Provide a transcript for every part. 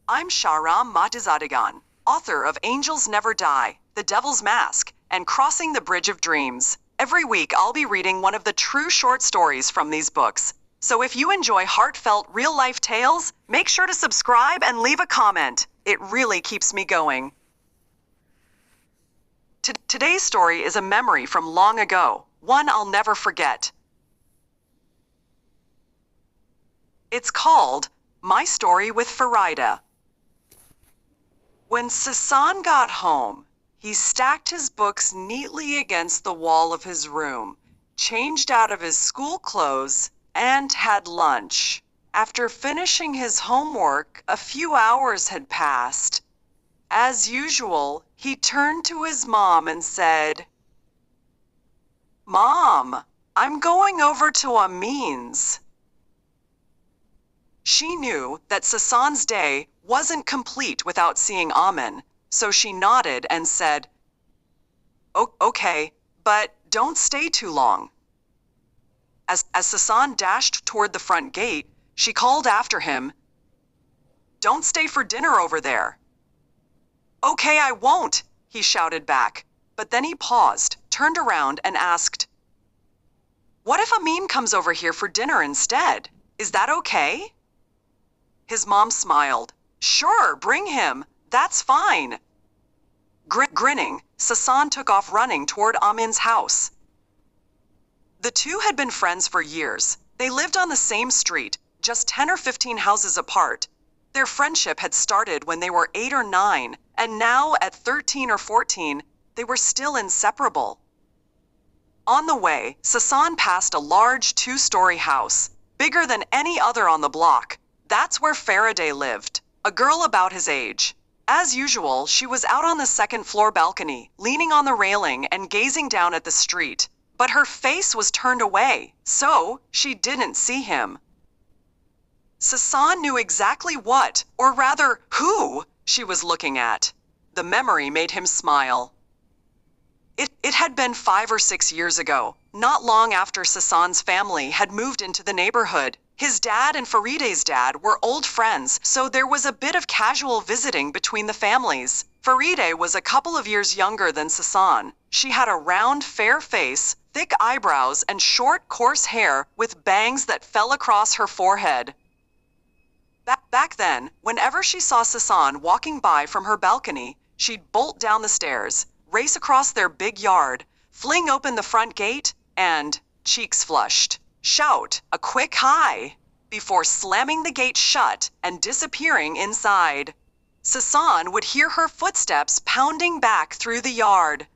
I'm Shahram Mahdizadegan, author of Angels Never Die, The Devil's Mask, and Crossing the Bridge of Dreams. Every week I'll be reading one of the true short stories from these books. So if you enjoy heartfelt real-life tales, make sure to subscribe and leave a comment. It really keeps me going. Today's story is a memory from long ago, one I'll never forget. It's called My Story with Farideh. When Sasan got home, he stacked his books neatly against the wall of his room, changed out of his school clothes, and had lunch. After finishing his homework, a few hours had passed. As usual, he turned to his mom and said, "Mom, I'm going over to Amin's." She knew that Sasan's day wasn't complete without seeing Amin, so she nodded and said, "Okay, but don't stay too long." As Sasan dashed toward the front gate, she called after him, "Don't stay for dinner over there." "Okay, I won't," he shouted back, but then he paused, turned around and asked, "What if Amin comes over here for dinner instead? Is that okay?" His mom smiled. "Sure, bring him. That's fine." Grinning, Sasan took off running toward Amin's house. The two had been friends for years. They lived on the same street, just 10 or 15 houses apart. Their friendship had started when they were 8 or 9, and now at 13 or 14, they were still inseparable. On the way, Sasan passed a large 2-story house, bigger than any other on the block. That's where Farideh lived, a girl about his age. As usual, she was out on the second-floor balcony, leaning on the railing and gazing down at the street. But her face was turned away, so she didn't see him. Sasan knew exactly what, or rather, who, she was looking at. The memory made him smile. It had been 5 or 6 years ago, not long after Sasan's family had moved into the neighborhood. His dad and Farideh's dad were old friends, so there was a bit of casual visiting between the families. Farideh was a couple of years younger than Sasan. She had a round, fair face, thick eyebrows, and short, coarse hair with bangs that fell across her forehead. Back then, whenever she saw Sasan walking by from her balcony, she'd bolt down the stairs, race across their big yard, fling open the front gate, and, cheeks flushed, shout a quick hi before slamming the gate shut and disappearing inside. Sasan would hear her footsteps pounding back through the yard.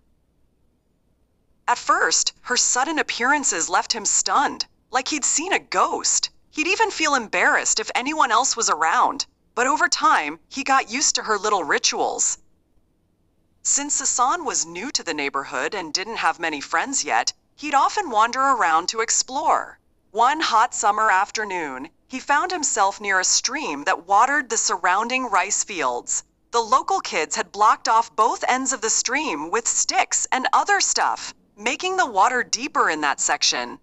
At first, her sudden appearances left him stunned, like he'd seen a ghost. He'd even feel embarrassed if anyone else was around, but over time, he got used to her little rituals. Since Sasan was new to the neighborhood and didn't have many friends yet, he'd often wander around to explore. One hot summer afternoon, he found himself near a stream that watered the surrounding rice fields. The local kids had blocked off both ends of the stream with sticks and other stuff, making the water deeper in that section.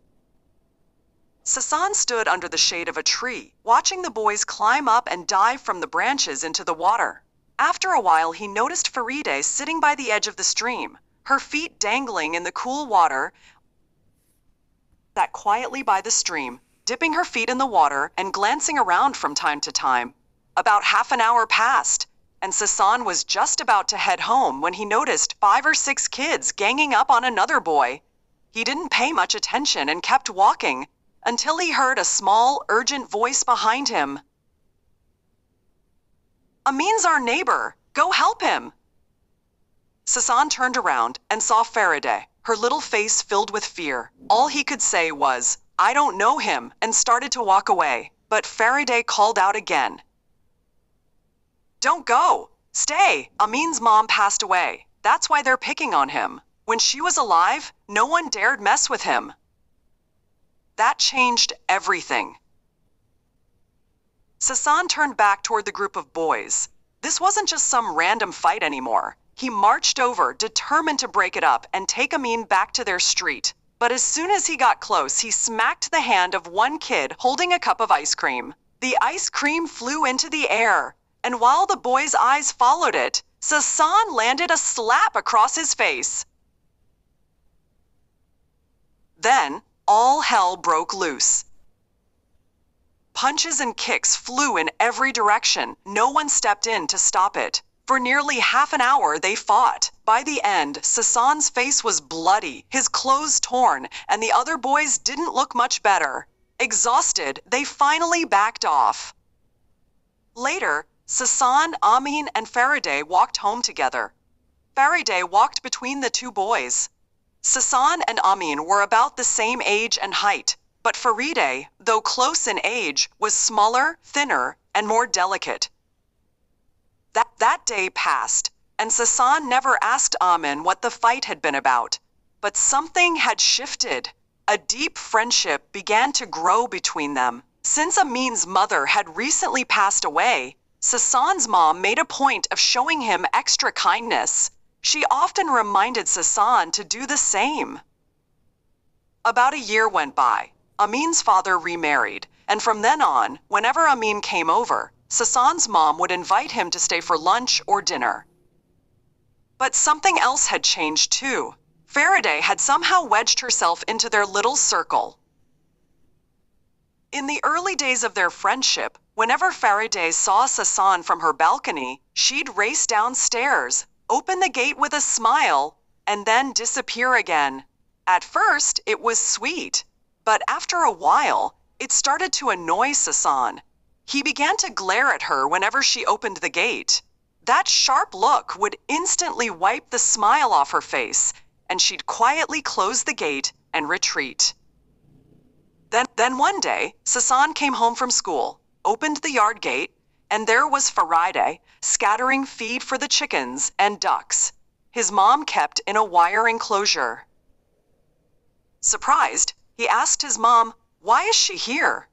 Sasan stood under the shade of a tree, watching the boys climb up and dive from the branches into the water. After a while, he noticed Farideh sitting by the edge of the stream, her feet dangling in the cool water, sat quietly by the stream, dipping her feet in the water and glancing around from time to time. About half an hour passed, and Sasan was just about to head home when he noticed 5 or 6 kids ganging up on another boy. He didn't pay much attention and kept walking, until he heard a small, urgent voice behind him. "Amin's our neighbor. Go help him." Sasan turned around and saw Farideh, her little face filled with fear. All he could say was, "I don't know him," and started to walk away. But Farideh called out again. "Don't go. Stay. Amin's mom passed away. That's why they're picking on him. When she was alive, no one dared mess with him." That changed everything. Sasan turned back toward the group of boys. This wasn't just some random fight anymore. He marched over, determined to break it up and take Amin back to their street. But as soon as he got close, he smacked the hand of one kid holding a cup of ice cream. The ice cream flew into the air, and while the boy's eyes followed it, Sasan landed a slap across his face. Then, all hell broke loose. Punches and kicks flew in every direction. No one stepped in to stop it. For nearly half an hour they fought. By the end, Sasan's face was bloody, his clothes torn, and the other boys didn't look much better. Exhausted, they finally backed off. Later, Sasan, Amin, and Farideh walked home together. Farideh walked between the two boys. Sasan and Amin were about the same age and height, but Farideh, though close in age, was smaller, thinner, and more delicate. That day passed, and Sasan never asked Amin what the fight had been about. But something had shifted. A deep friendship began to grow between them. Since Amin's mother had recently passed away, Sasan's mom made a point of showing him extra kindness. She often reminded Sasan to do the same. About a year went by. Amin's father remarried, and from then on, whenever Amin came over, Sasan's mom would invite him to stay for lunch or dinner. But something else had changed too. Farideh had somehow wedged herself into their little circle. In the early days of their friendship, whenever Farideh saw Sasan from her balcony, she'd race downstairs, open the gate with a smile, and then disappear again. At first, it was sweet, but after a while, it started to annoy Sasan. He began to glare at her whenever she opened the gate. That sharp look would instantly wipe the smile off her face, and she'd quietly close the gate and retreat. Then one day, Sasan came home from school, opened the yard gate, and there was Farideh scattering feed for the chickens and ducks his mom kept in a wire enclosure. Surprised, he asked his mom, "Why is she here?"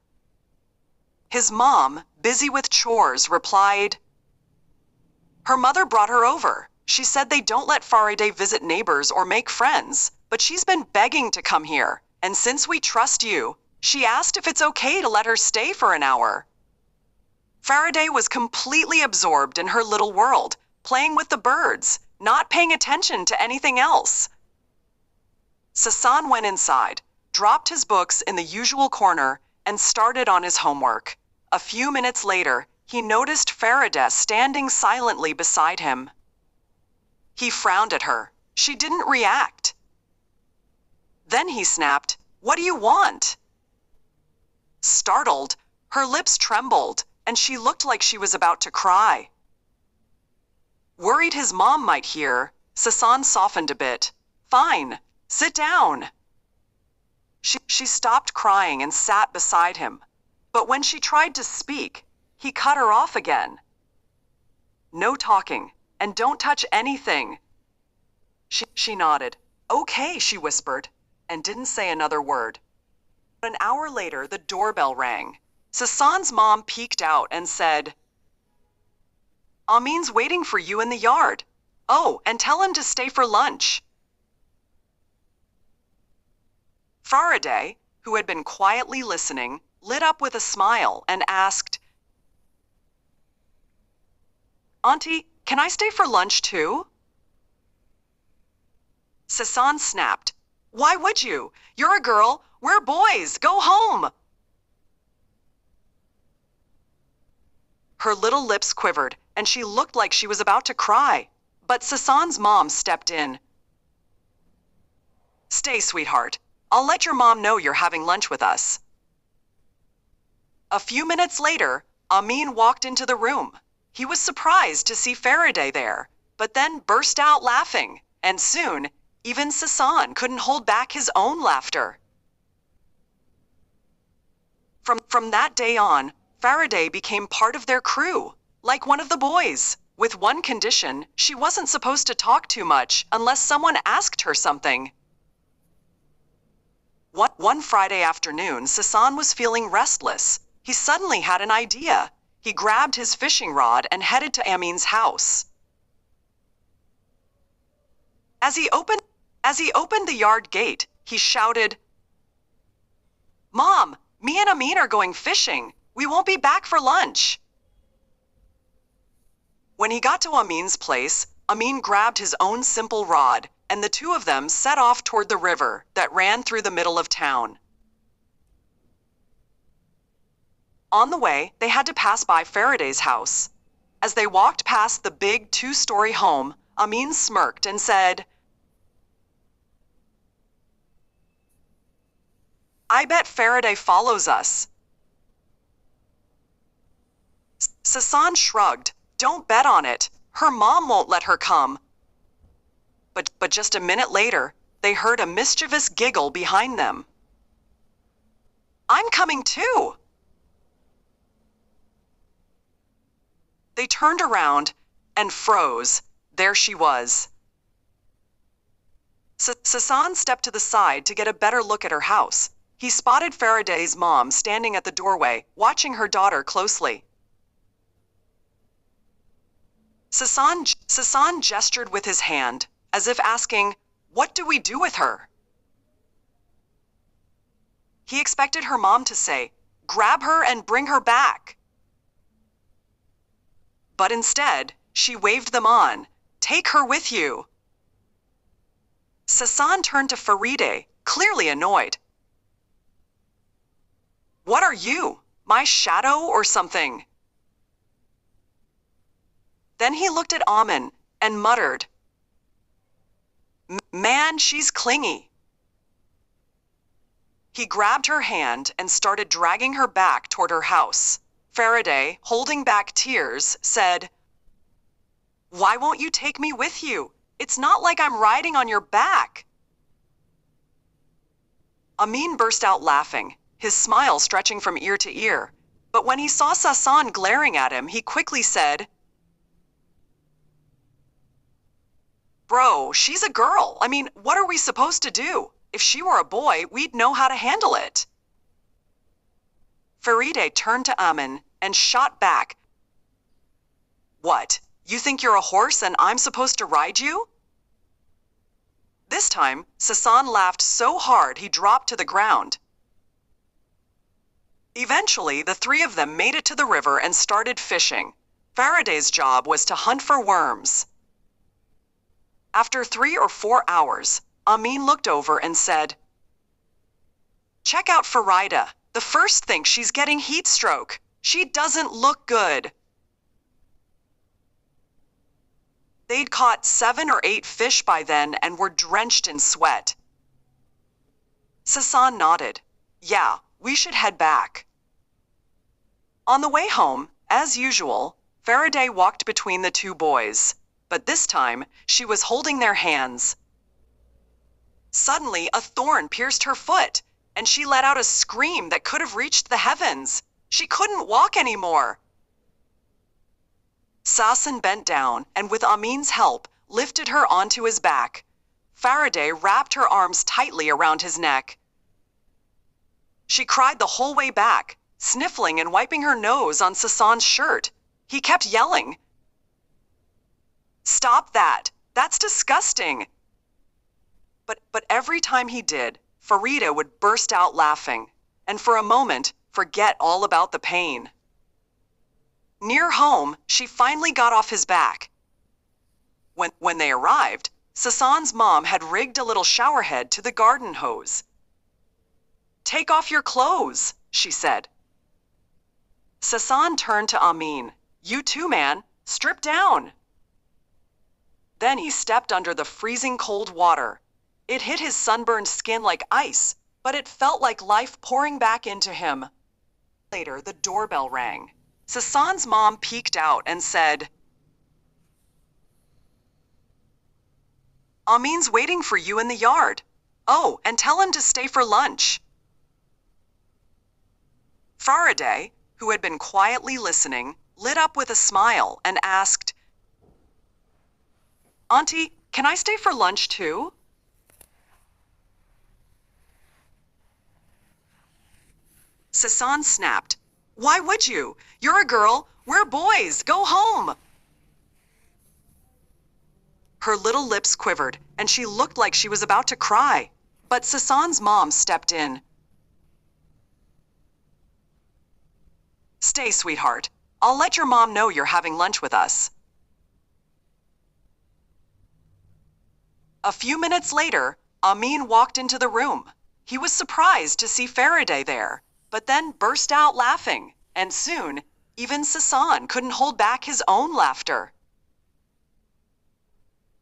His mom, busy with chores, replied, "Her mother brought her over. She said they don't let Farideh visit neighbors or make friends, but she's been begging to come here, and since we trust you, she asked if it's okay to let her stay for an hour." Farideh was completely absorbed in her little world, playing with the birds, not paying attention to anything else. Sasan went inside, dropped his books in the usual corner, and started on his homework. A few minutes later, he noticed Farideh standing silently beside him. He frowned at her. She didn't react. Then he snapped, "What do you want?" Startled, her lips trembled, and she looked like she was about to cry. Worried his mom might hear, Sasan softened a bit. "Fine, sit down." She stopped crying and sat beside him. But when she tried to speak, he cut her off again. "No talking, and don't touch anything." She nodded. "Okay," she whispered, and didn't say another word. An hour later, the doorbell rang. Sasan's mom peeked out and said, "Amin's waiting for you in the yard. Oh, and tell him to stay for lunch." Farideh, who had been quietly listening, lit up with a smile and asked, "Auntie, can I stay for lunch too?" Sasan snapped, "Why would you? You're a girl. We're boys. Go home." Her little lips quivered, and she looked like she was about to cry. But Sasan's mom stepped in. "Stay, sweetheart. I'll let your mom know you're having lunch with us." A few minutes later, Amin walked into the room. He was surprised to see Farideh there, but then burst out laughing, and soon, even Sasan couldn't hold back his own laughter. From that day on, Farideh became part of their crew, like one of the boys, with one condition: she wasn't supposed to talk too much unless someone asked her something. One Friday afternoon, Sasan was feeling restless. He suddenly had an idea. He grabbed his fishing rod and headed to Amin's house. As he opened the yard gate, he shouted, "Mom, me and Amin are going fishing. We won't be back for lunch." When he got to Amin's place, Amin grabbed his own simple rod, and the two of them set off toward the river that ran through the middle of town. On the way, they had to pass by Farideh's house. As they walked past the big two-story home, Amin smirked and said, "I bet Farideh follows us." Sasan shrugged. "Don't bet on it. Her mom won't let her come." But just a minute later, they heard a mischievous giggle behind them. "I'm coming too." They turned around and froze. There she was. Sasan stepped to the side to get a better look at her house. He spotted Farideh's mom standing at the doorway, watching her daughter closely. Sasan gestured with his hand, as if asking, "What do we do with her?" He expected her mom to say, "Grab her and bring her back." But instead, she waved them on. "Take her with you." Sasan turned to Farideh, clearly annoyed. "What are you, my shadow or something?" Then he looked at Amin and muttered, "Man, she's clingy." He grabbed her hand and started dragging her back toward her house. Farideh, holding back tears, said, "Why won't you take me with you? It's not like I'm riding on your back." Amin burst out laughing, his smile stretching from ear to ear. But when he saw Sasan glaring at him, he quickly said, "Bro, she's a girl. I mean, what are we supposed to do? If she were a boy, we'd know how to handle it." Farideh turned to Amin and shot back, "What? You think you're a horse and I'm supposed to ride you?" This time, Sasan laughed so hard he dropped to the ground. Eventually, the three of them made it to the river and started fishing. Farideh's job was to hunt for worms. After 3 or 4 hours, Amin looked over and said, "Check out Farideh. The first thing, she's getting heat stroke. She doesn't look good." They'd caught 7 or 8 fish by then and were drenched in sweat. Sasan nodded. "Yeah, we should head back." On the way home, as usual, Farideh walked between the two boys, but this time she was holding their hands. Suddenly, a thorn pierced her foot, and she let out a scream that could have reached the heavens. She couldn't walk anymore. Sasan bent down and, with Amin's help, lifted her onto his back. Farideh wrapped her arms tightly around his neck. She cried the whole way back, sniffling and wiping her nose on Sasan's shirt. He kept yelling, "Stop that! That's disgusting!" But every time he did, Farideh would burst out laughing, and for a moment, forget all about the pain. Near home, she finally got off his back. When they arrived, Sasan's mom had rigged a little showerhead to the garden hose. "Take off your clothes," she said. Sasan turned to Amin. "You too, man. Strip down." Then he stepped under the freezing cold water. It hit his sunburned skin like ice, but it felt like life pouring back into him. Later, the doorbell rang. Sasan's mom peeked out and said, "Amin's waiting for you in the yard. Oh, and tell him to stay for lunch." Farideh, who had been quietly listening, lit up with a smile and asked, "Auntie, can I stay for lunch too?" Sasan snapped, "Why would you? You're a girl. We're boys. Go home." Her little lips quivered, and she looked like she was about to cry. But Sasan's mom stepped in. "Stay, sweetheart. I'll let your mom know you're having lunch with us." A few minutes later, Amin walked into the room. He was surprised to see Farideh there, but then burst out laughing, and soon, even Sasan couldn't hold back his own laughter.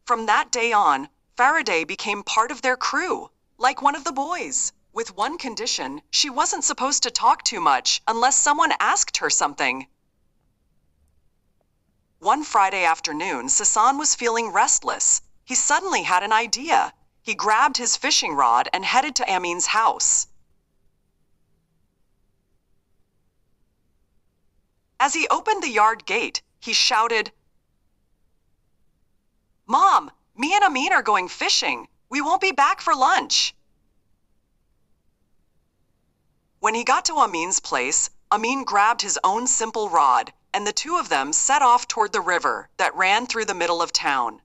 From that day on, Farideh became part of their crew, like one of the boys, with one condition: she wasn't supposed to talk too much unless someone asked her something. One Friday afternoon, Sasan was feeling restless. He suddenly had an idea. He grabbed his fishing rod and headed to Amin's house. As he opened the yard gate, he shouted, "Mom, me and Amin are going fishing. We won't be back for lunch." When he got to Amin's place, Amin grabbed his own simple rod, and the two of them set off toward the river that ran through the middle of town.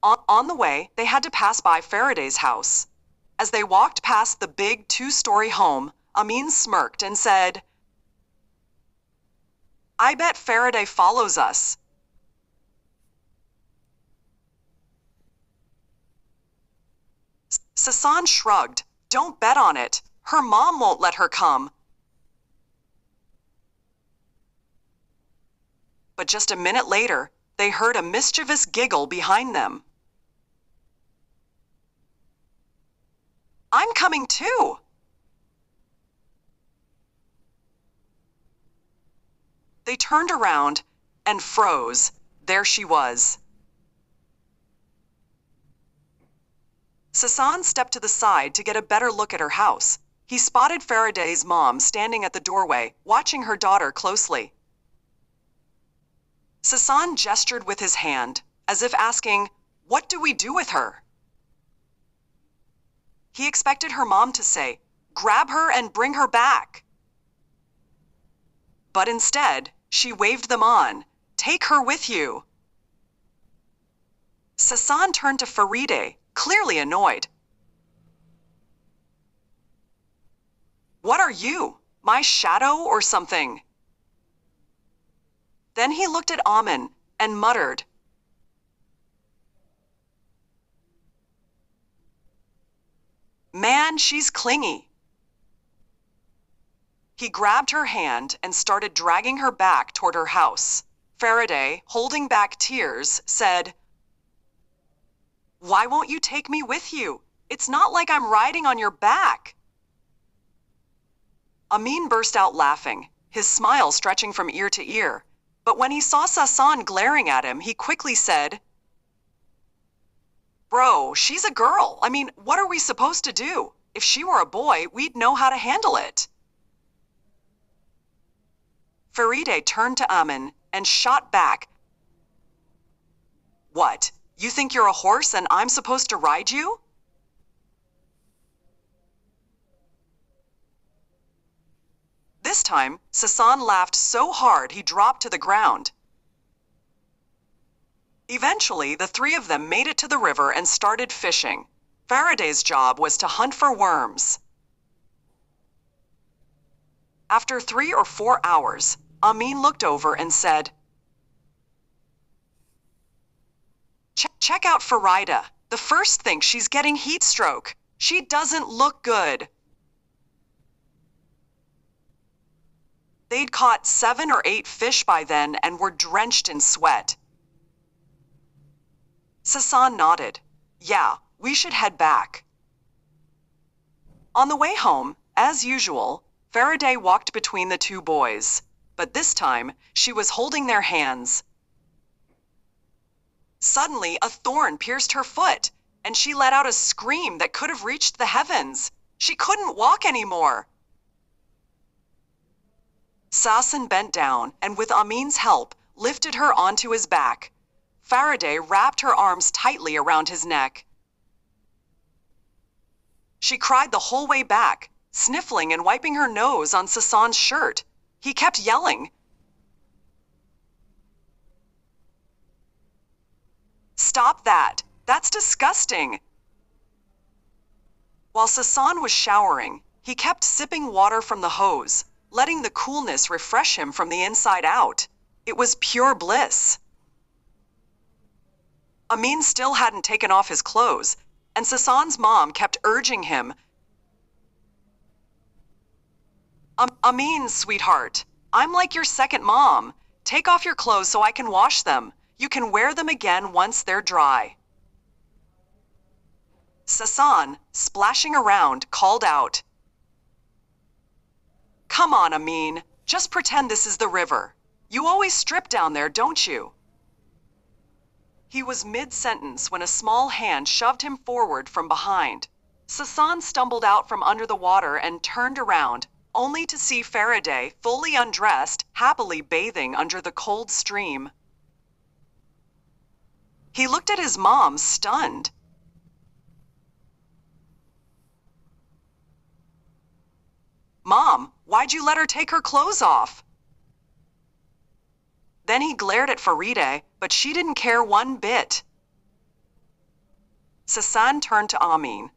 On the way, they had to pass by Farideh's house. As they walked past the big two-story home, Amin smirked and said, "I bet Farideh follows us." Sasan shrugged. "Don't bet on it. Her mom won't let her come." But just a minute later, they heard a mischievous giggle behind them. "I'm coming too." They turned around and froze. There she was. Sasan stepped to the side to get a better look at her house. He spotted Farideh's mom standing at the doorway, watching her daughter closely. Sasan gestured with his hand, as if asking, "What do we do with her?" He expected her mom to say, "Grab her and bring her back." But instead, she waved them on. "Take her with you." Sasan turned to Farideh, clearly annoyed. "What are you, my shadow or something?" Then he looked at Amin and muttered, "Man, she's clingy." He grabbed her hand and started dragging her back toward her house. Farideh, holding back tears, said, "Why won't you take me with you? It's not like I'm riding on your back." Amin burst out laughing, his smile stretching from ear to ear. But when he saw Sasan glaring at him, he quickly said, "Bro, she's a girl. I mean, what are we supposed to do? If she were a boy, we'd know how to handle it." Farideh turned to Amin and shot back, "What, you think you're a horse and I'm supposed to ride you?" This time, Sasan laughed so hard he dropped to the ground. Eventually, the three of them made it to the river and started fishing. Farideh's job was to hunt for worms. After 3 or 4 hours, Amin looked over and said, Check out Farideh. The first thing, she's getting heat stroke. She doesn't look good." They'd caught 7 or 8 fish by then and were drenched in sweat. Sasan nodded. "Yeah, we should head back." On the way home, as usual, Farideh walked between the two boys, but this time she was holding their hands. Suddenly, a thorn pierced her foot, and she let out a scream that could have reached the heavens. She couldn't walk anymore. Sasan bent down and, with Amin's help, lifted her onto his back. Farideh wrapped her arms tightly around his neck. She cried the whole way back, sniffling and wiping her nose on Sasan's shirt. He kept yelling, "Stop that! That's disgusting!" While Sasan was showering, he kept sipping water from the hose, letting the coolness refresh him from the inside out. It was pure bliss. Amin still hadn't taken off his clothes, and Sasan's mom kept urging him, Amin, sweetheart, I'm like your second mom. Take off your clothes so I can wash them. You can wear them again once they're dry. Sasan, splashing around, called out, Come on, Amin, just pretend this is the river. You always strip down there, don't you? He was mid-sentence when a small hand shoved him forward from behind. Sasan stumbled out from under the water and turned around, only to see Farideh, fully undressed, happily bathing under the cold stream. He looked at his mom, stunned. Mom, why'd you let her take her clothes off? Then he glared at Farideh, but she didn't care one bit. Sasan turned to Amin.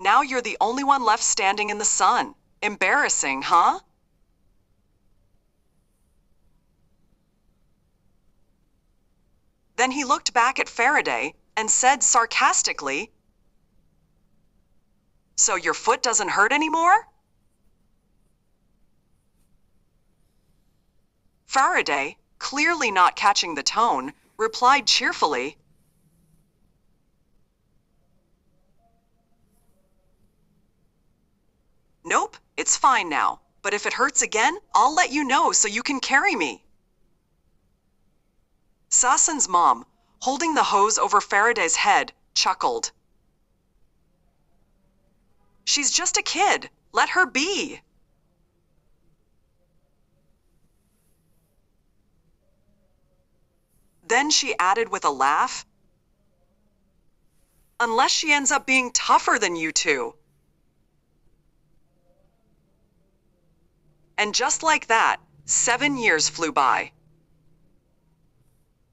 Now you're the only one left standing in the sun. Embarrassing, huh? Then he looked back at Farideh and said sarcastically, So your foot doesn't hurt anymore? Farideh, clearly not catching the tone, replied cheerfully, Nope, it's fine now, but if it hurts again, I'll let you know so you can carry me. Sasan's mom, holding the hose over Farideh's head, chuckled. She's just a kid. Let her be. Then she added with a laugh, Unless she ends up being tougher than you two. And just like that, 7 years flew by.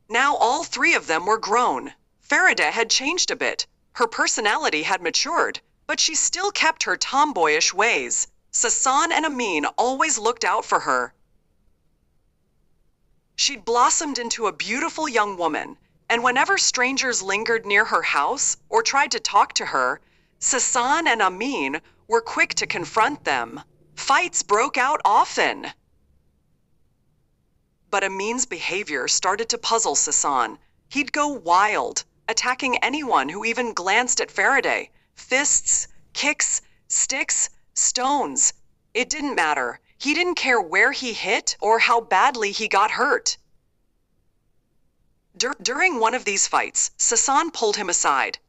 Now all three of them were grown. Farideh had changed a bit. Her personality had matured, but she still kept her tomboyish ways. Sasan and Amin always looked out for her. She'd blossomed into a beautiful young woman, and whenever strangers lingered near her house or tried to talk to her, Sasan and Amin were quick to confront them. Fights broke out often. But Amin's behavior started to puzzle Sasan. He'd go wild, attacking anyone who even glanced at Farideh. Fists, kicks, sticks, stones. It didn't matter. He didn't care where he hit or how badly he got hurt. During one of these fights, Sasan pulled him aside.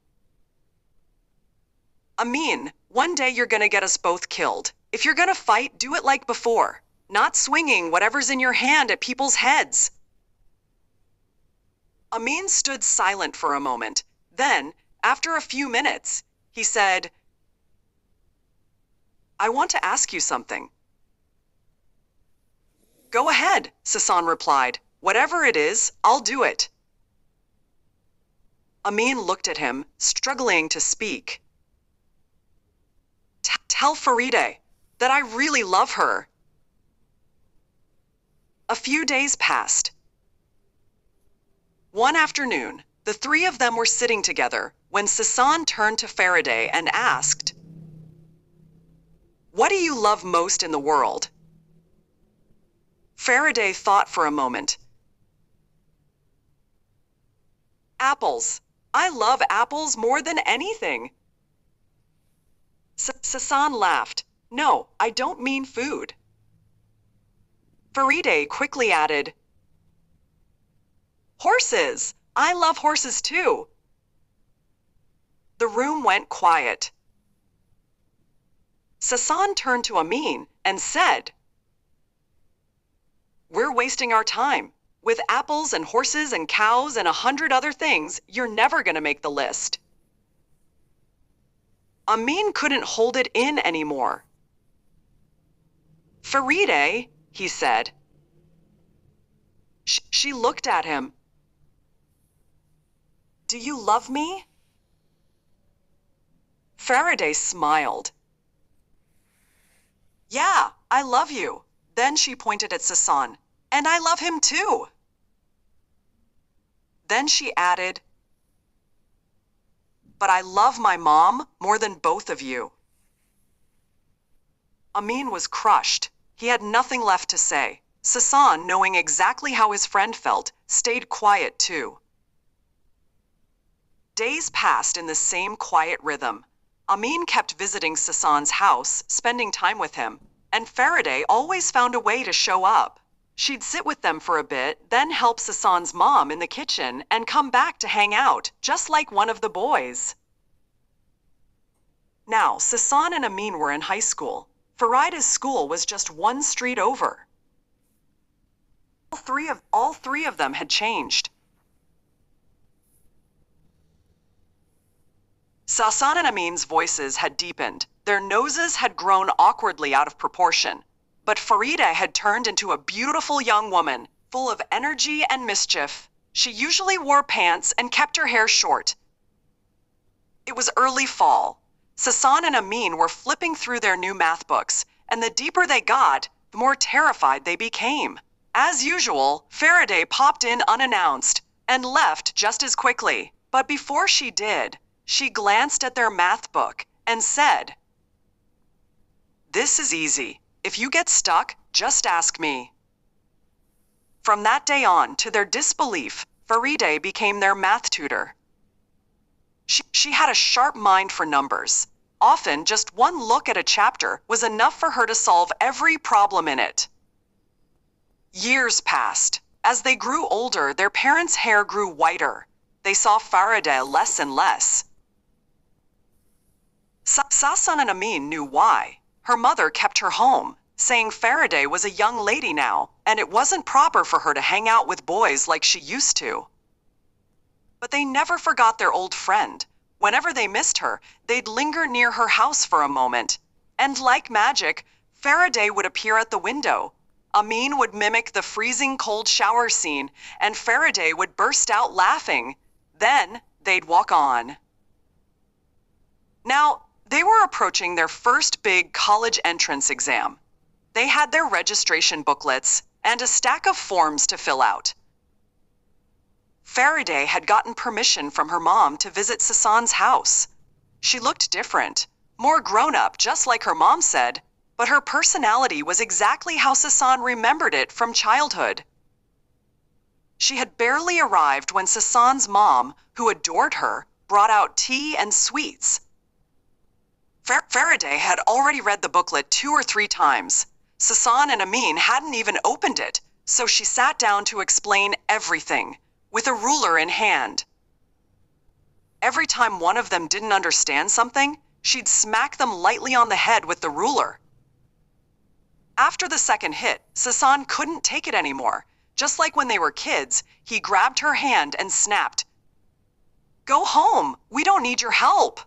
Amin, one day you're gonna get us both killed. If you're gonna fight, do it like before, not swinging whatever's in your hand at people's heads. Amin stood silent for a moment. Then, after a few minutes, he said, I want to ask you something. Go ahead, Sasan replied. Whatever it is, I'll do it. Amin looked at him, struggling to speak. Tell Farideh that I really love her. A few days passed. One afternoon, the three of them were sitting together when Sasan turned to Farideh and asked, What do you love most in the world? Farideh thought for a moment. Apples. I love apples more than anything. Sasan laughed. No, I don't mean food. Farideh quickly added, Horses. I love horses too. The room went quiet. Sasan turned to Amin and said, We're wasting our time. With apples and horses and cows and 100 other things, you're never going to make the list. Amin couldn't hold it in anymore. Farideh, he said. She looked at him. Do you love me? Farideh smiled. Yeah, I love you. Then she pointed at Sasan. And I love him too. Then she added, but I love my mom more than both of you. Amin was crushed. He had nothing left to say. Sasan, knowing exactly how his friend felt, stayed quiet too. Days passed in the same quiet rhythm. Amin kept visiting Sasan's house, spending time with him, and Farideh always found a way to show up. She'd sit with them for a bit, then help Sasan's mom in the kitchen and come back to hang out, just like one of the boys. Now, Sasan and Amin were in high school. Farideh's school was just one street over. All three of them had changed. Sasan and Amin's voices had deepened. Their noses had grown awkwardly out of proportion. But Farideh had turned into a beautiful young woman, full of energy and mischief. She usually wore pants and kept her hair short. It was early fall. Sasan and Amin were flipping through their new math books, and the deeper they got, the more terrified they became. As usual, Farideh popped in unannounced and left just as quickly. But before she did, she glanced at their math book and said, "This is easy. If you get stuck, just ask me." From that day on, to their disbelief, Farideh became their math tutor. She had a sharp mind for numbers. Often, just one look at a chapter was enough for her to solve every problem in it. Years passed. As they grew older, their parents' hair grew whiter. They saw Farideh less and less. Sasan and Amin knew why. Her mother kept her home, saying Farideh was a young lady now, and it wasn't proper for her to hang out with boys like she used to. But they never forgot their old friend. Whenever they missed her, they'd linger near her house for a moment. And like magic, Farideh would appear at the window. Amin would mimic the freezing cold shower scene, and Farideh would burst out laughing. Then they'd walk on. Now, they were approaching their first big college entrance exam. They had their registration booklets and a stack of forms to fill out. Farideh had gotten permission from her mom to visit Sasan's house. She looked different, more grown-up, just like her mom said, but her personality was exactly how Sasan remembered it from childhood. She had barely arrived when Sasan's mom, who adored her, brought out tea and sweets. Farideh had already read the booklet 2 or 3 times. Sasan and Amin hadn't even opened it, so she sat down to explain everything, with a ruler in hand. Every time one of them didn't understand something, she'd smack them lightly on the head with the ruler. After the second hit, Sasan couldn't take it anymore. Just like when they were kids, he grabbed her hand and snapped, "Go home, we don't need your help."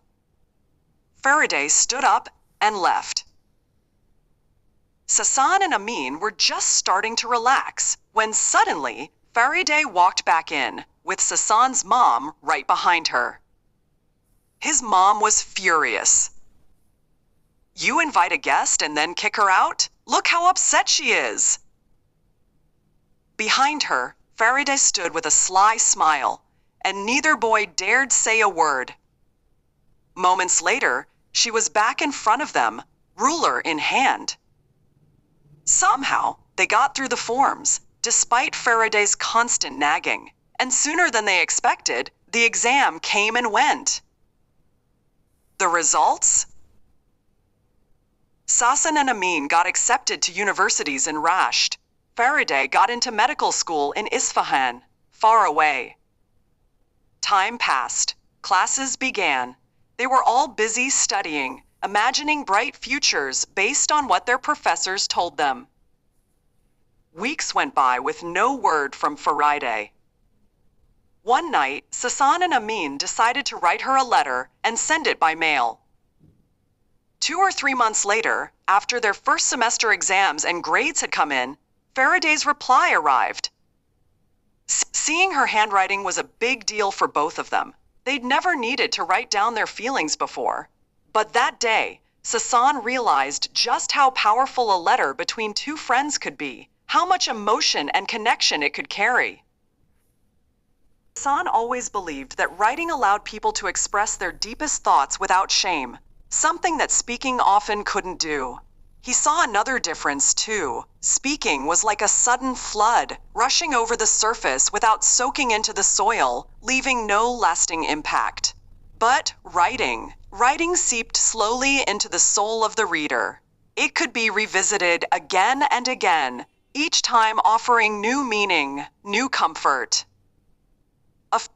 Farideh stood up and left. Sasan and Amin were just starting to relax when suddenly Farideh walked back in, with Sasan's mom right behind her. His mom was furious. "You invite a guest and then kick her out? Look how upset she is." Behind her, Farideh stood with a sly smile, and neither boy dared say a word. Moments later, she was back in front of them, ruler in hand. Somehow, they got through the forms, despite Farideh's constant nagging, and sooner than they expected, the exam came and went. The results? Sasan and Amin got accepted to universities in Rasht. Farideh got into medical school in Isfahan, far away. Time passed. Classes began. They were all busy studying, imagining bright futures based on what their professors told them. Weeks went by with no word from Farideh. One night, Sasan and Amin decided to write her a letter and send it by mail. 2 or 3 months later, after their first semester exams and grades had come in, Farideh's reply arrived. Seeing her handwriting was a big deal for both of them. They'd never needed to write down their feelings before. But that day, Sasan realized just how powerful a letter between 2 friends could be. how much emotion and connection it could carry. Sasan always believed that writing allowed people to express their deepest thoughts without shame, something that speaking often couldn't do. He saw another difference too. Speaking was like a sudden flood, rushing over the surface without soaking into the soil, leaving no lasting impact. But writing seeped slowly into the soul of the reader. It could be revisited again and again, each time offering new meaning, new comfort.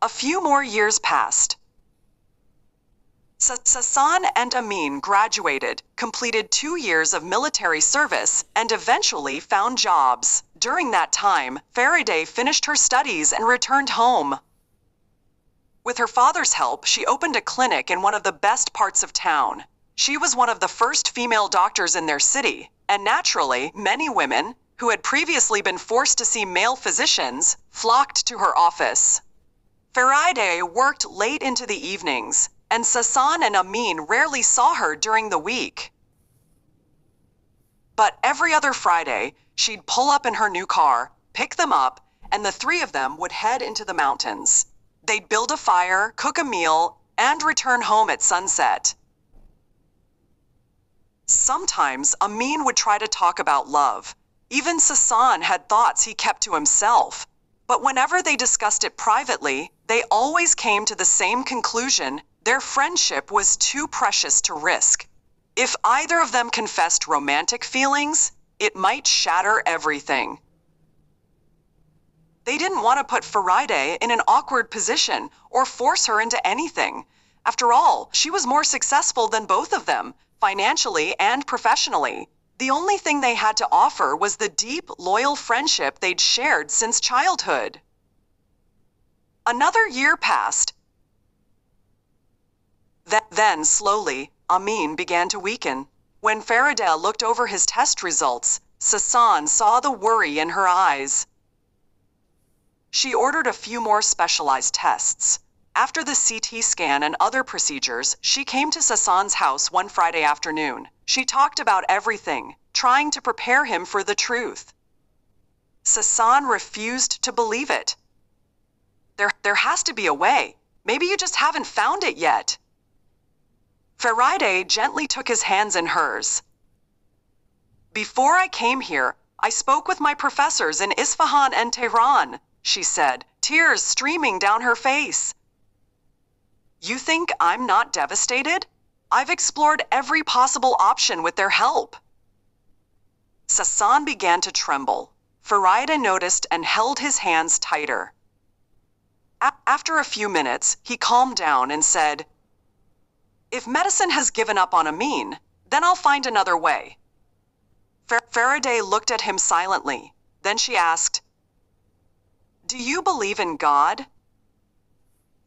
A few more years passed. Sasan and Amin graduated, completed 2 years of military service, and eventually found jobs. During that time, Farideh finished her studies and returned home. With her father's help, she opened a clinic in one of the best parts of town. She was one of the first female doctors in their city, and naturally, many women, who had previously been forced to see male physicians, flocked to her office. Farideh worked late into the evenings, and Sasan and Amin rarely saw her during the week. But every other Friday, she'd pull up in her new car, pick them up, and the three of them would head into the mountains. They'd build a fire, cook a meal, and return home at sunset. Sometimes Amin would try to talk about love. Even Sasan had thoughts he kept to himself. But whenever they discussed it privately, they always came to the same conclusion: their friendship was too precious to risk. If either of them confessed romantic feelings, it might shatter everything. They didn't want to put Farideh in an awkward position or force her into anything. After all, she was more successful than both of them, financially and professionally. The only thing they had to offer was the deep, loyal friendship they'd shared since childhood. Another year passed. Then, slowly, Amin began to weaken. When Farideh looked over his test results, Sasan saw the worry in her eyes. She ordered a few more specialized tests. After the CT scan and other procedures, she came to Sasan's house one Friday afternoon. She talked about everything, trying to prepare him for the truth. Sasan refused to believe it. There has to be a way. Maybe you just haven't found it yet. Farideh gently took his hands in hers. Before I came here, I spoke with my professors in Isfahan and Tehran, she said, tears streaming down her face. You think I'm not devastated? I've explored every possible option with their help. Sasan began to tremble. Farideh noticed and held his hands tighter. After a few minutes, he calmed down and said, If medicine has given up on Amin, then I'll find another way. Farideh looked at him silently. Then she asked, Do you believe in God?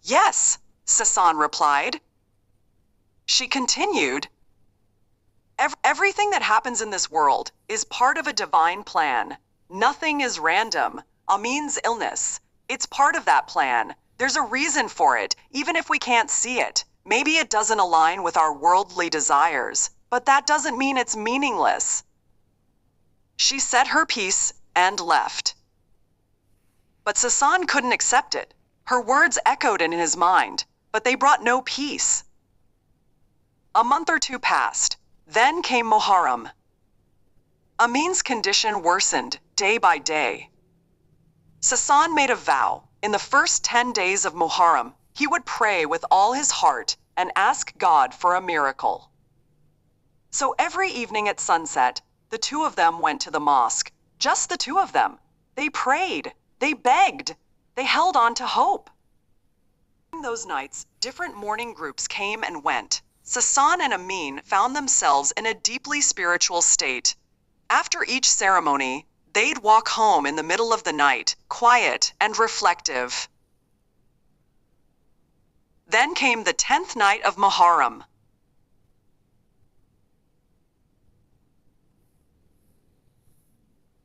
Yes, Sasan replied. She continued, Everything that happens in this world is part of a divine plan. Nothing is random. Amin's illness, it's part of that plan. There's a reason for it, even if we can't see it. Maybe it doesn't align with our worldly desires, but that doesn't mean it's meaningless. She said her piece and left. But Sasan couldn't accept it. Her words echoed in his mind, but they brought no peace. A month or two passed. Then came Muharram. Amin's condition worsened day by day. Sasan made a vow. In the first 10 days of Muharram, he would pray with all his heart and ask God for a miracle. So every evening at sunset, the two of them went to the mosque. Just the two of them. They prayed. They begged. They held on to hope. During those nights, different morning groups came and went. Sasan and Amin found themselves in a deeply spiritual state. After each ceremony, they'd walk home in the middle of the night, quiet and reflective. Then came the 10th night of Muharram.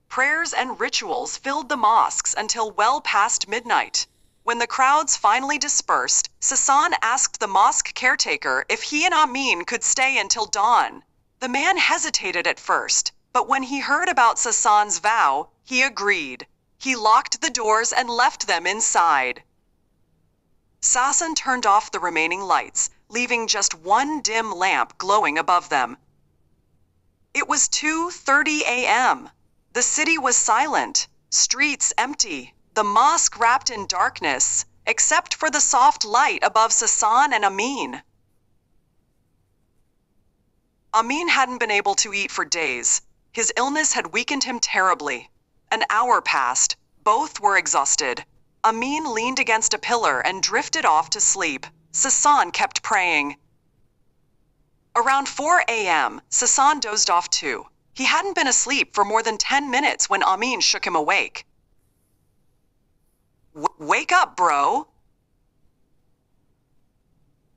Prayers and rituals filled the mosques until well past midnight. When the crowds finally dispersed, Sasan asked the mosque caretaker if he and Amin could stay until dawn. The man hesitated at first, But when he heard about Sasan's vow, he agreed. He locked the doors and left them inside. Sasan turned off the remaining lights, leaving just one dim lamp glowing above them. It was 2:30 a.m. The city was silent, streets empty, the mosque wrapped in darkness, except for the soft light above Sasan and Amin. Amin hadn't been able to eat for days. His illness had weakened him terribly. An hour passed. Both were exhausted. Amin leaned against a pillar and drifted off to sleep. Sasan kept praying. Around 4 a.m., Sasan dozed off too. He hadn't been asleep for more than 10 minutes when Amin shook him awake. Wake up, bro.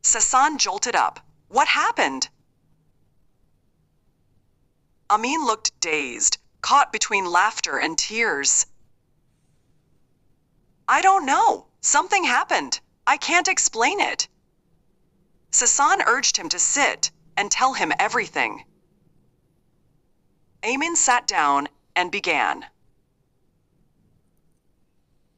Sasan jolted up. What happened? Amin looked dazed, caught between laughter and tears. I don't know. Something happened. I can't explain it. Sasan urged him to sit and tell him everything. Amin sat down and began.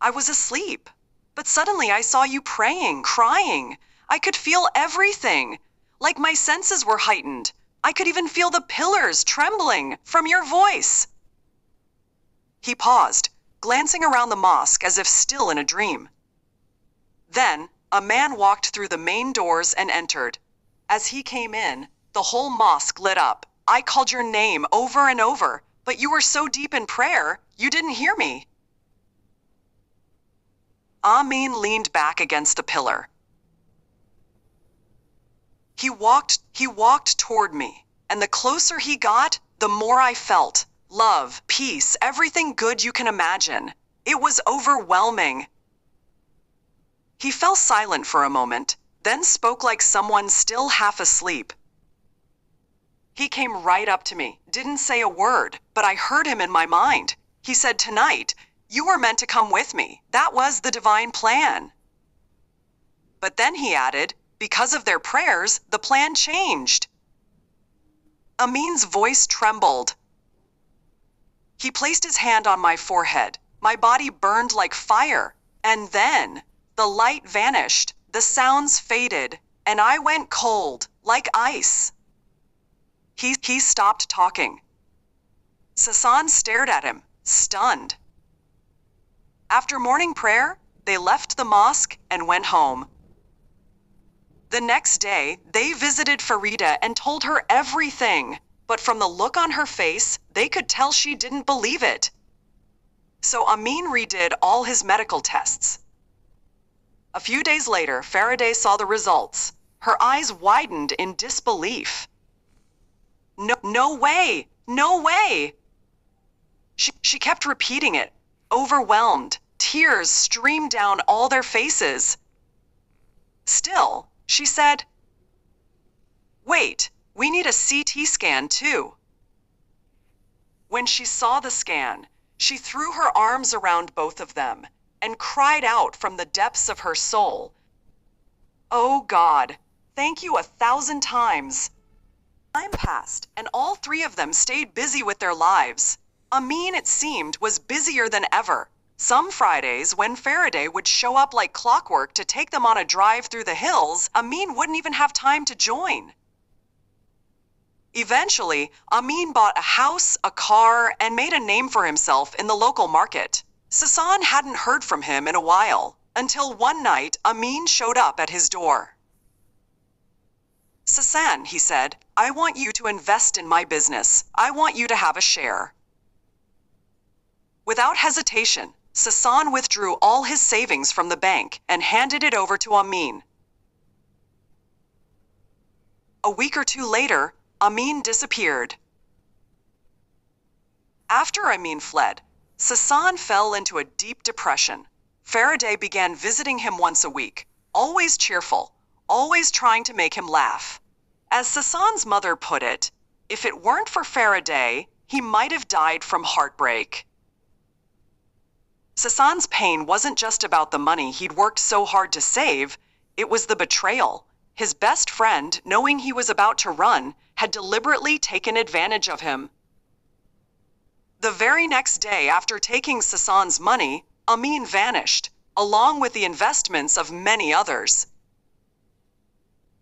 I was asleep, but suddenly I saw you praying, crying. I could feel everything, like my senses were heightened. I could even feel the pillars trembling from your voice. He paused, glancing around the mosque as if still in a dream. Then, a man walked through the main doors and entered. As he came in, the whole mosque lit up. I called your name over and over, but you were so deep in prayer, you didn't hear me. Amin leaned back against the pillar. He walked toward me, and the closer he got, the more I felt. Love, peace, everything good you can imagine. It was overwhelming. He fell silent for a moment, then spoke like someone still half asleep. He came right up to me, didn't say a word, but I heard him in my mind. He said, "Tonight, you were meant to come with me. That was the divine plan." But then he added, because of their prayers, the plan changed. Amin's voice trembled. He placed his hand on my forehead. My body burned like fire. And then, the light vanished, the sounds faded, and I went cold, like ice. He stopped talking. Sasan stared at him, stunned. After morning prayer, they left the mosque and went home. The next day, they visited Farideh and told her everything, but from the look on her face, they could tell she didn't believe it. So Amin redid all his medical tests. A few days later, Farideh saw the results. Her eyes widened in disbelief. No way! No way! She kept repeating it, overwhelmed. Tears streamed down all their faces. Still, she said, "Wait, we need a CT scan too." When she saw the scan, she threw her arms around both of them and cried out from the depths of her soul, "Oh God, thank you 1,000 times." Time passed, and all three of them stayed busy with their lives. Amin, it seemed, was busier than ever. Some Fridays, when Farideh would show up like clockwork to take them on a drive through the hills, Amin wouldn't even have time to join. Eventually, Amin bought a house, a car, and made a name for himself in the local market. Sasan hadn't heard from him in a while, until one night Amin showed up at his door. "Sasan," he said, "I want you to invest in my business. I want you to have a share." Without hesitation, Sasan withdrew all his savings from the bank and handed it over to Amin. A week or two later, Amin disappeared. After Amin fled, Sasan fell into a deep depression. Farideh began visiting him once a week, always cheerful, always trying to make him laugh. As Sasan's mother put it, if it weren't for Farideh, he might have died from heartbreak. Sasan's pain wasn't just about the money he'd worked so hard to save, it was the betrayal. His best friend, knowing he was about to run, had deliberately taken advantage of him. The very next day after taking Sasan's money, Amin vanished, along with the investments of many others.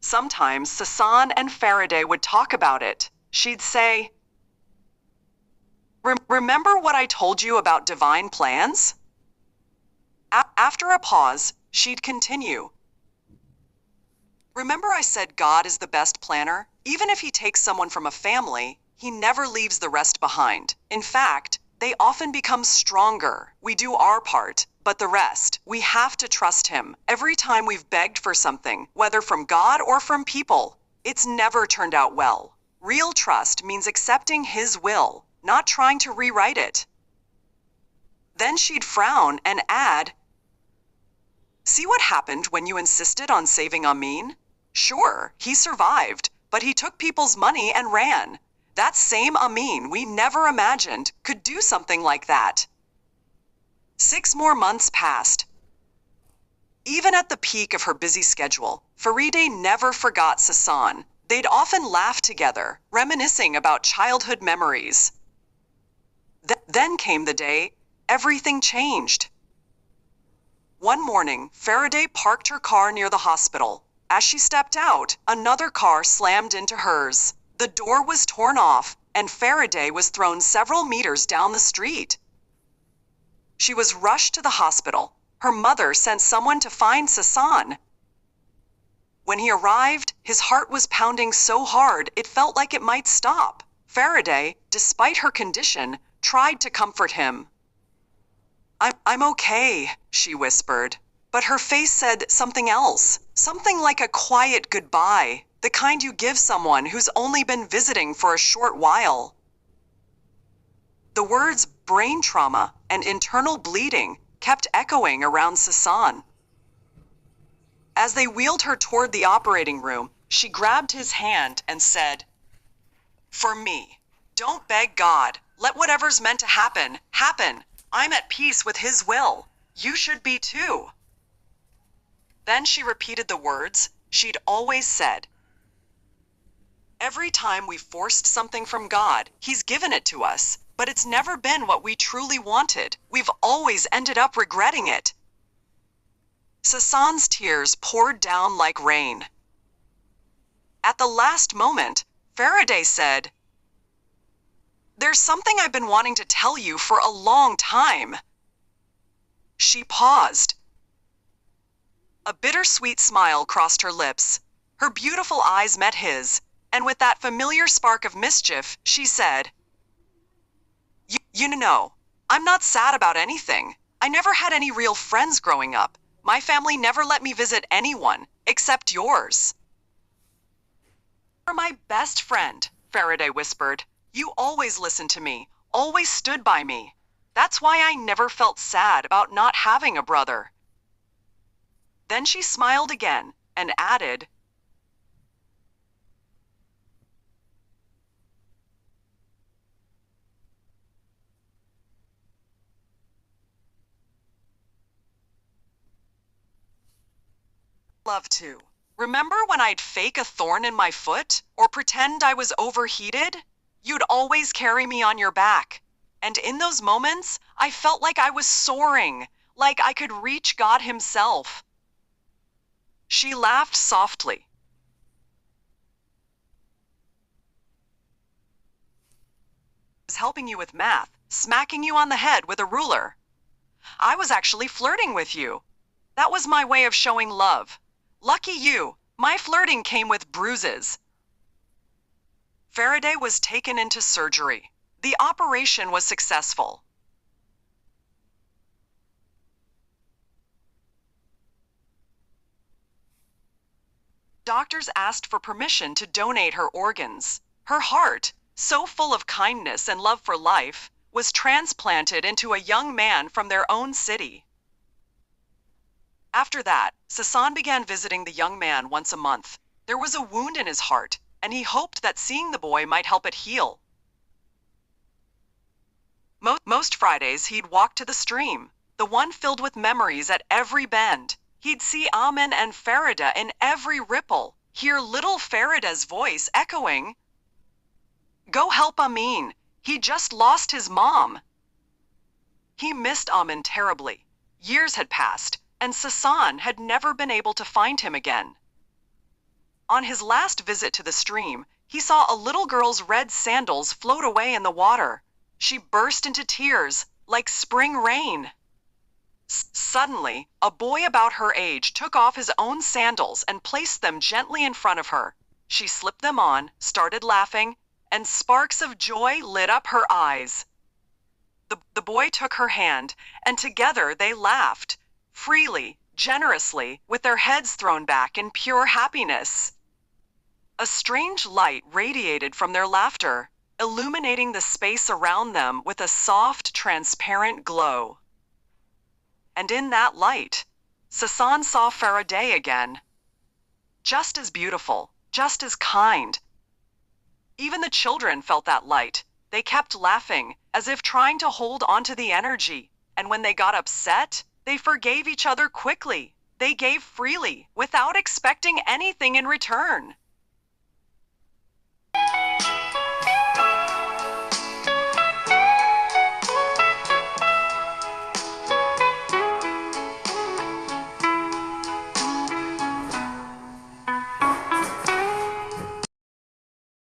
Sometimes Sasan and Farideh would talk about it. She'd say, "Remember what I told you about divine plans?" After a pause, she'd continue, "Remember I said God is the best planner? Even if he takes someone from a family, he never leaves the rest behind. In fact, they often become stronger. We do our part, but the rest, we have to trust him. Every time we've begged for something, whether from God or from people, it's never turned out well. Real trust means accepting his will, not trying to rewrite it." Then she'd frown and add, "See what happened when you insisted on saving Amin? Sure, he survived, but he took people's money and ran. That same Amin we never imagined could do something like that." 6 more months passed. Even at the peak of her busy schedule, Farideh never forgot Sasan. They'd often laugh together, reminiscing about childhood memories. Then came the day everything changed. One morning, Farideh parked her car near the hospital. As she stepped out, another car slammed into hers. The door was torn off, and Farideh was thrown several meters down the street. She was rushed to the hospital. Her mother sent someone to find Sasan. When he arrived, his heart was pounding so hard it felt like it might stop. Farideh, despite her condition, tried to comfort him. I'm okay," she whispered. But her face said something else, something like a quiet goodbye, the kind you give someone who's only been visiting for a short while. The words brain trauma and internal bleeding kept echoing around Sasan. As they wheeled her toward the operating room, she grabbed his hand and said, "For me, don't beg God. Let whatever's meant to happen, happen. I'm at peace with his will. You should be too." Then she repeated the words she'd always said. "Every time we forced something from God, he's given it to us, but it's never been what we truly wanted. We've always ended up regretting it." Sasan's tears poured down like rain. At the last moment, Farideh said, "There's something I've been wanting to tell you for a long time." She paused. A bittersweet smile crossed her lips. Her beautiful eyes met his, and with that familiar spark of mischief, she said, You know, I'm not sad about anything. I never had any real friends growing up. My family never let me visit anyone, except yours." "You're my best friend," Farideh whispered. "You always listened to me, always stood by me. That's why I never felt sad about not having a brother." Then she smiled again and added, "Love to. Remember when I'd fake a thorn in my foot or pretend I was overheated? You'd always carry me on your back. And in those moments, I felt like I was soaring, like I could reach God himself." She laughed softly. "I was helping you with math, smacking you on the head with a ruler. I was actually flirting with you. That was my way of showing love. Lucky you, my flirting came with bruises." Farideh was taken into surgery. The operation was successful. Doctors asked for permission to donate her organs. Her heart, so full of kindness and love for life, was transplanted into a young man from their own city. After that, Sasan began visiting the young man once a month. There was a wound in his heart, and he hoped that seeing the boy might help it heal. Most Fridays, he'd walk to the stream, the one filled with memories at every bend. He'd see Amin and Farideh in every ripple, hear little Farideh's voice echoing, "Go help Amin. He just lost his mom. He missed Amin terribly. Years had passed, and Sasan had never been able to find him again. On his last visit to the stream, he saw a little girl's red sandals float away in the water. She burst into tears, like spring rain. Suddenly, a boy about her age took off his own sandals and placed them gently in front of her. She slipped them on, started laughing, and sparks of joy lit up her eyes. The boy took her hand, and together they laughed, freely, generously, with their heads thrown back in pure happiness. A strange light radiated from their laughter, illuminating the space around them with a soft, transparent glow. And in that light, Sasan saw Farideh again. Just as beautiful, just as kind. Even the children felt that light. They kept laughing, as if trying to hold onto the energy, and when they got upset, they forgave each other quickly. They gave freely, without expecting anything in return.